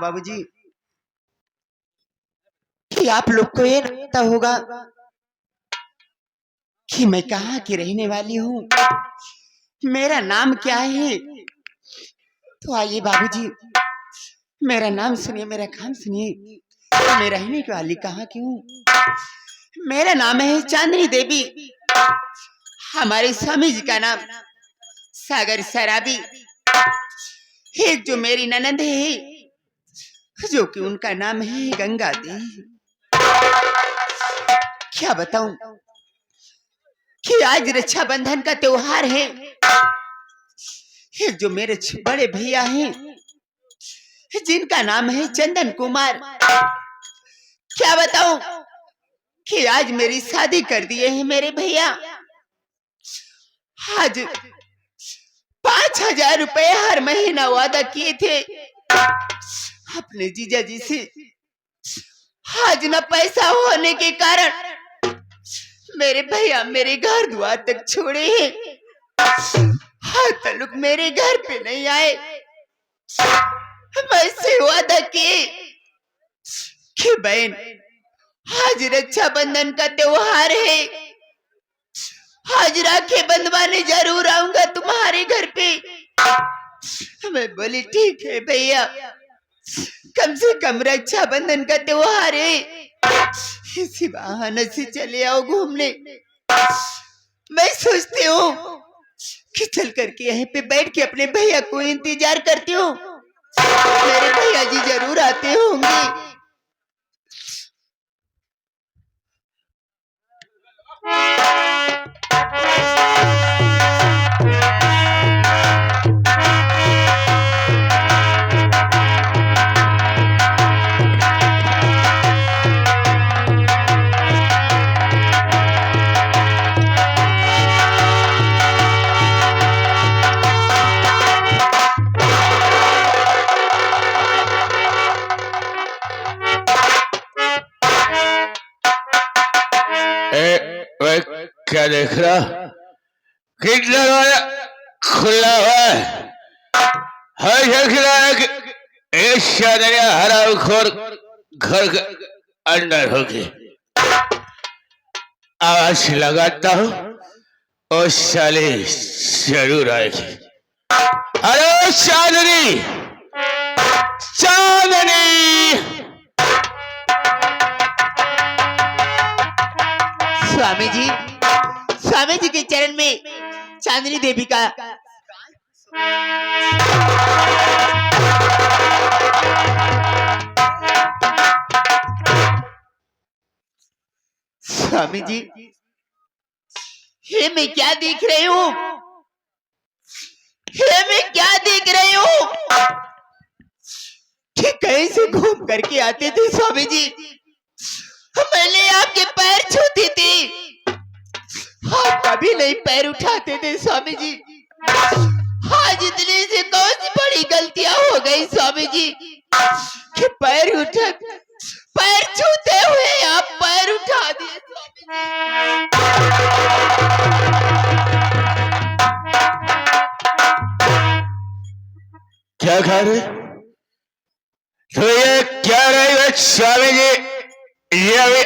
बाबूजी कि आप लोग को ये पता होगा कि मैं कहाँ की रहने वाली हूँ, मेरा नाम क्या है। तो आइए बाबूजी, मेरा नाम सुनिए, मेरा काम सुनिए, मैं रहने वाली कहाँ की हूँ। मेरा नाम है चांदनी देवी। हमारे स्वामी जी का नाम सागर सराबी। एक जो मेरी ननंद है, जो कि उनका नाम है गंगा देवी। क्या बताऊं कि आज रक्षाबंधन का त्योहार है। एक जो मेरे बड़े भैया हैं, जिनका नाम है चंदन कुमार। क्या बताऊं कि आज मेरी शादी कर दिए हैं मेरे भैया। आज 5,000 रुपए हर महीना वादा किए थे अपने जीजा जी से। आज न पैसा होने के कारण मेरे भैया मेरे घर द्वार तक छोड़े हैं। आज तक मेरे घर पे नहीं आए। मैं से वादा किए कि बहन आज रक्षाबंधन का त्योहार है, आज राखी बंधवाने जरूर आऊंगा तुम्हारे घर पे। मैं बोली ठीक है भैया, कम से कम रक्षाबंधन का त्योहार है, इसी बहाने से चले आओ घूमने। मैं सोचती हूँ कि चल करके यहीं पे बैठ के अपने भैया को इंतजार करती हूँ, मेरे भैया जी जरूर आते होंगे। क्या देख रहा? कितना दरवाजा खुला हुआ है देख रहा है कि एक शादरिया हराम खोर घर के अंदर होगी। आवाज लगाता हूँ और साले जरूर आएगी। अरे चांदनी, चांदनी! स्वामी जी के चरण में चांदनी देवी का स्वामी जी, हे मैं क्या देख रही हूँ, हे मैं क्या देख रही हूँ कि कहीं से घूम करके आते थे स्वामी जी, मैंने आपके पैर छूते थे, आप कभी नहीं पैर उठाते थे स्वामी जी। आज इतनी से कौन सी बड़ी गलतियां हो गई स्वामी जी कि पैर छूते हुए आप पैर उठा दिए स्वामी जी। क्या कह रहे तो ये क्या रही है स्वामी जी? ये अभी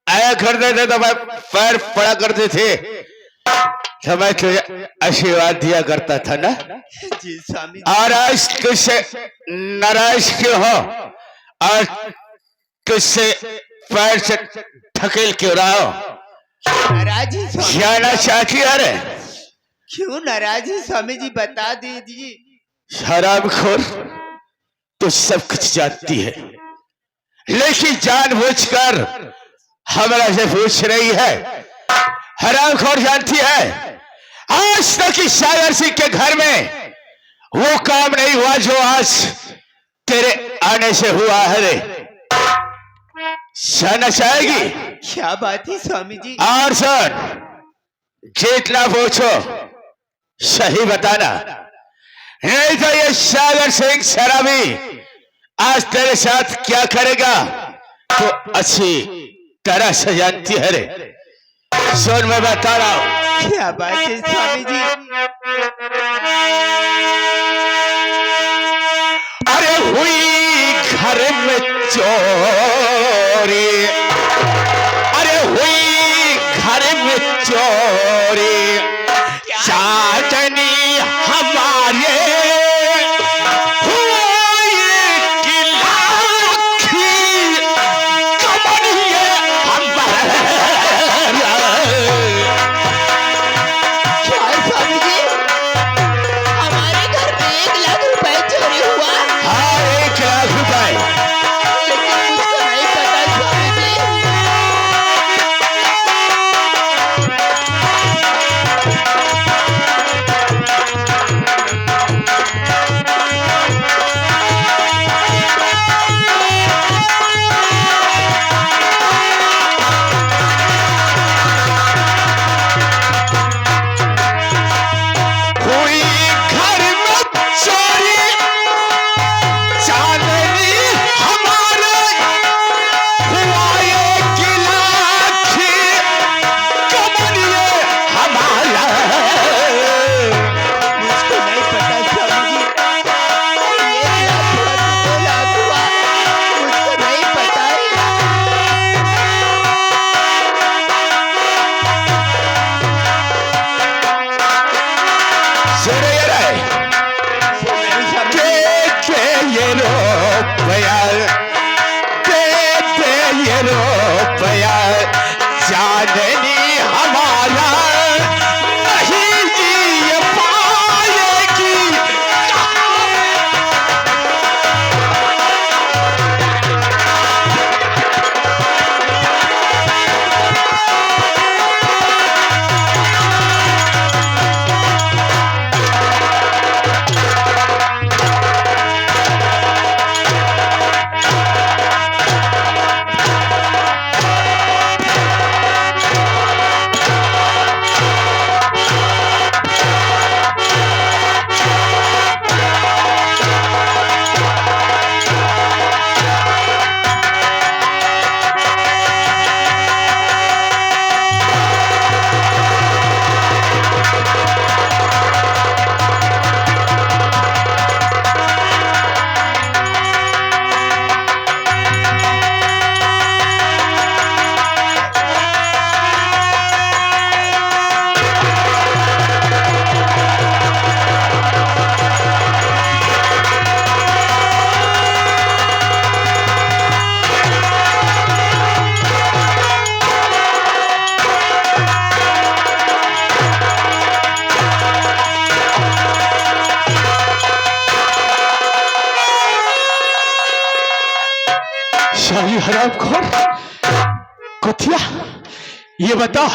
आया करते थे तो मैं पैर पड़ा करते थे, तो मैं तुझे आशीर्वाद दिया करता था ना जी स्वामी। और आज तुझसे नाराज क्यों हो और तुझसे पैर से ठकेल क्यों रहा हो? नाराज ही स्वामी, जाना चाहती है रे? क्यों नाराज ही स्वामी जी, बता दीजिए। हरामखोर तो सब कुछ जानती है, लेकिन जानबूझकर हमरा से पूछ रही है। हरामखोर जानती है आज तक इस सागर सिंह के घर में वो काम नहीं हुआ जो आज तेरे आने से हुआ है रे। जानना चाहेगी? क्या बात है स्वामी जी? और सर जितना पूछो सही बताना, नहीं तो ये सागर सिंह शराबी आज तेरे साथ क्या करेगा तो अच्छी तरह से जानती है रे। सुन मैं बता रहा हूं। क्या बात है स्वामी जी? अरे हुई घर में चोरी, अरे हुई घर में चोरी, चाचनी हमारे हुई की लाखी कमरिए हमारे। क्या स्वामी जी, हमारे घर में 1 लाख रुपए चोरी हुआ? हाँ, 1 लाख रुपए। लेकिन मुझको नहीं पता स्वामी जी। हुई घर में चोरी, चांदनी हमारे हुआ एक लाखी कमरिए हमारा। मुझको नहीं पता स्वामी जी। 1 लाख हुआ कि 2 लाख हुआ, मुझको नहीं पता है। सुनो ये रे, नहीं स्वामी के जी। ये रुपया, के ये रुपया, चांदनी हमारा नहीं जी पाएगी। शाही हरामखोर कुतिया, ये बता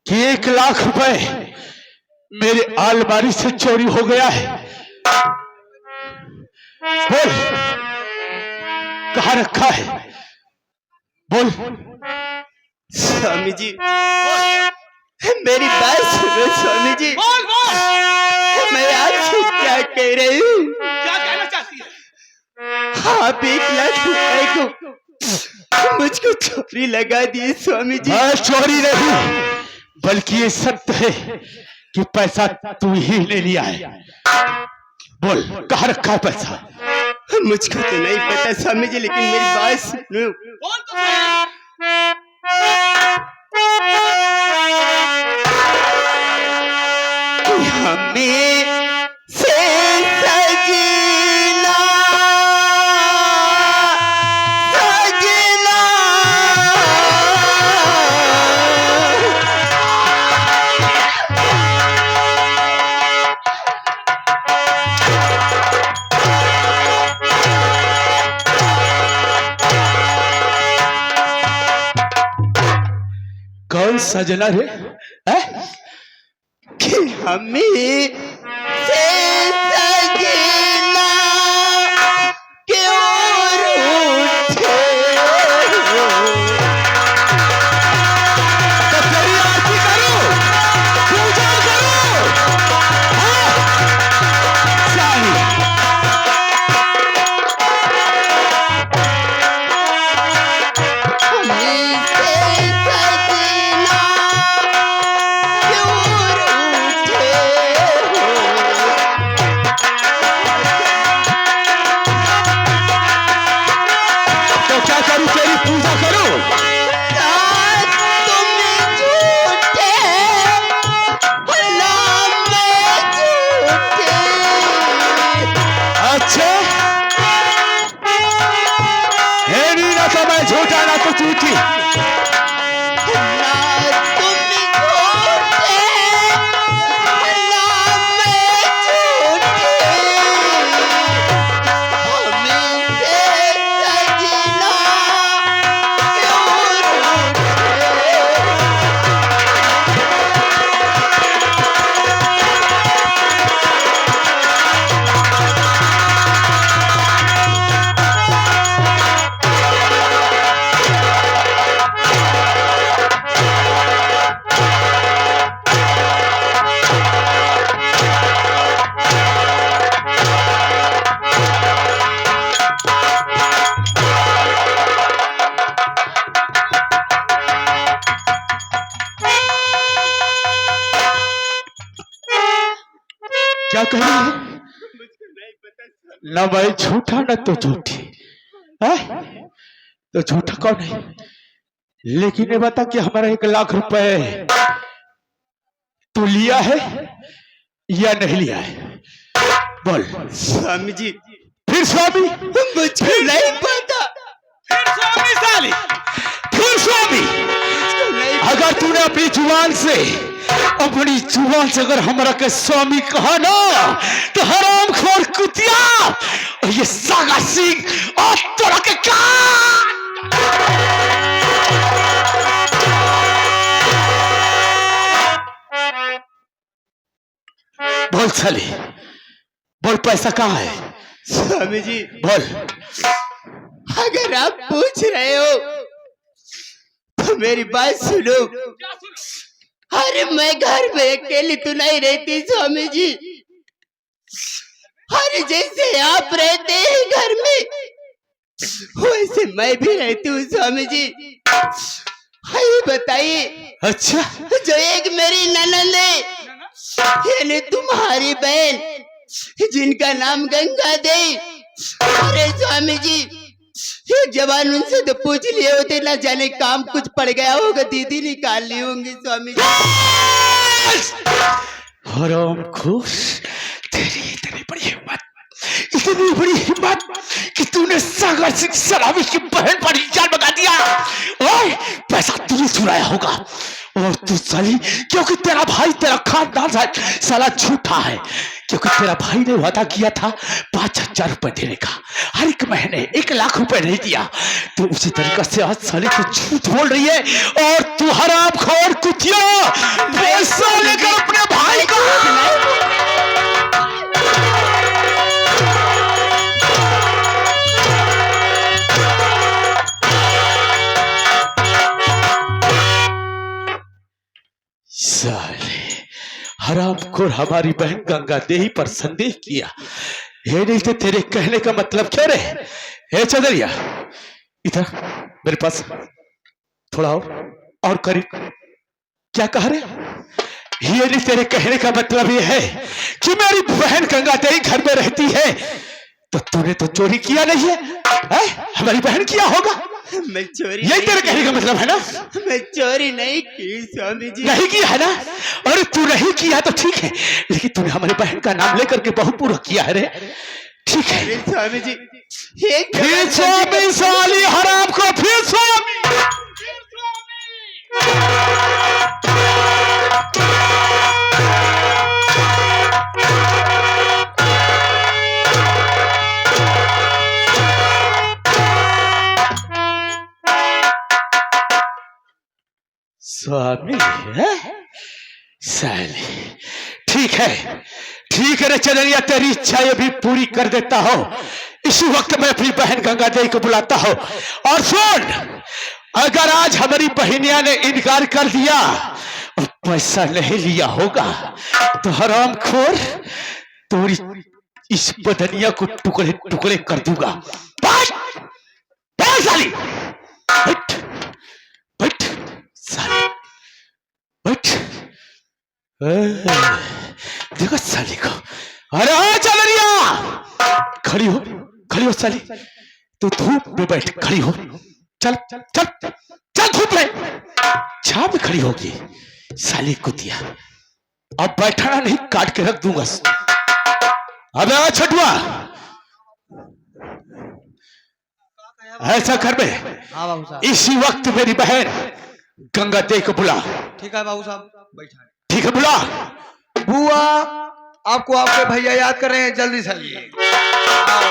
कि 1 लाख रुपए मेरे अलमारी से चोरी हो गया है। बोल, कहाँ रखा है? बोल। स्वामी जी, मेरी बात सुनो स्वामी जी। बोल बोल, मैं आपसे क्या कह रही हूँ? क्या कहना चाहती है? आप 1 लाख रुपए को मुझको चोरी लगा दिए स्वामी जी। मैं चोरी नहीं, बल्कि ये सत्य है कि पैसा तू ही ले लिया है। बोल, कहाँ रखा है पैसा? मुझको तो नहीं पता स्वामी जी, लेकिन मेरी बात सुनो। बोल तो सही। हमें से सजना, सजना कौन सजना रे? है? कि हमें से सजना क्यों रूठे हो? तो तेरी आरती करो, पूजा करो। हाँ? सारी हमें से सजना क्यों रूठे हो? क्या कह रही है? मुझको नहीं पता स्वामी। न मैं झूठा न तो झूठी है, तो झूठा कौन है? लेकिन ये बता कि हमारा 1 लाख रुपए तू लिया है या नहीं लिया है? बोल। स्वामी जी फिर स्वामी? मुझको नहीं पता। फिर स्वामी साली। फिर स्वामी? मुझको नहीं अगर तूने अपनी जुबान से अगर हमारा के स्वामी कहा ना, तो हरामखोर कुतिया और ये सागा सिंह और तोरा के कान। बोल साली, बोल पैसा कहाँ है? स्वामी जी बोल। अगर आप पूछ रहे हो तो मेरी बात सुनो। क्या सुनो? अरे मैं घर में अकेली तो नहीं रहती स्वामी जी। अरे जैसे आप रहते हैं घर में, वैसे मैं भी रहती हूँ स्वामी जी। हाँ, ये बताइए, अच्छा, जो एक मेरी ननद है, यानी तुम्हारी बहन, जिनका नाम गंगा देवी। अरे स्वामी जी, ये जवान उनसे तो पूछ लिए होते, ना जाने काम कुछ पड़ गया होगा, दीदी निकाल ली होंगी स्वामी जी। हरामखोर, तेरी इतनी बड़ी हिम्मत कि तूने सागर सिंह सलामी की बहन पर इल्जाम लगा दिया। ओए, पैसा तूने चुराया होगा और तू साली, क्योंकि तेरा भाई, तेरा खानदान साला झूठा है, क्योंकि तेरा भाई ने वादा किया था 5,000 रुपए देने का, हर एक महीने 1 लाख रुपए नहीं दिया। तो उसी तरीके से आज साली तू झूठ बोल रही है और तू हरामखोर कुतिया पैसा लेकर अपने भाई को। साले हरामखोर हमारी बहन गंगा देवी पर संदेह किया। ये नहीं तो तेरे कहने का मतलब क्या रे? हे चदरिया, इधर मेरे पास थोड़ा और करीब। क्या कह रहे? ये नहीं तेरे कहने का मतलब ये है कि मेरी बहन गंगा देवी घर में रहती है, तो तूने तो चोरी किया नहीं है? हमारी बहन किया होगा। मैं चोरी यही तेरे कहने का मतलब है ना? मैं चोरी नहीं की स्वामी जी। नहीं किया है ना? और तू नहीं किया तो ठीक है, लेकिन तूने हमारे बहन का नाम लेकर के बहुत पूरा किया है रे। ठीक है। अरे स्वामी जी, एक फिर स्वामी साली हराम को, फिर स्वामी। फिर स्वामी। स्वामी है साली। ठीक है रे चदरिया, तेरी इच्छा ये भी पूरी कर देता हो। इसी वक्त मैं अपनी बहन गंगा देवी को बुलाता हूं। और सुन, अगर आज हमारी बहनिया ने इनकार कर दिया और पैसा नहीं लिया होगा, तो हरामखोर तोरी इस बदनिया को टुकड़े टुकड़े कर दूंगा। बैठ बैठ साली, बैठ बैठ साली, बैठ। देखो साली को। अरे हाँ चदरिया, खड़ी हो साली, तू धूप में बैठ, खड़ी हो। चल चल चल चल, धूप में छाप में खड़ी होगी साली कुतिया। अब बैठाना नहीं, काट के रख दूंगा। अबे आ छठुआ, ऐसा कर में हाँ बाबू साहब। इसी वक्त मेरी बहन गंगा देवी को बुला। ठीक है बाबू साहब, बैठा। ठीक है, बुला। बुआ, आपको आपके भैया याद कर रहे हैं, जल्दी से आइए। आओ।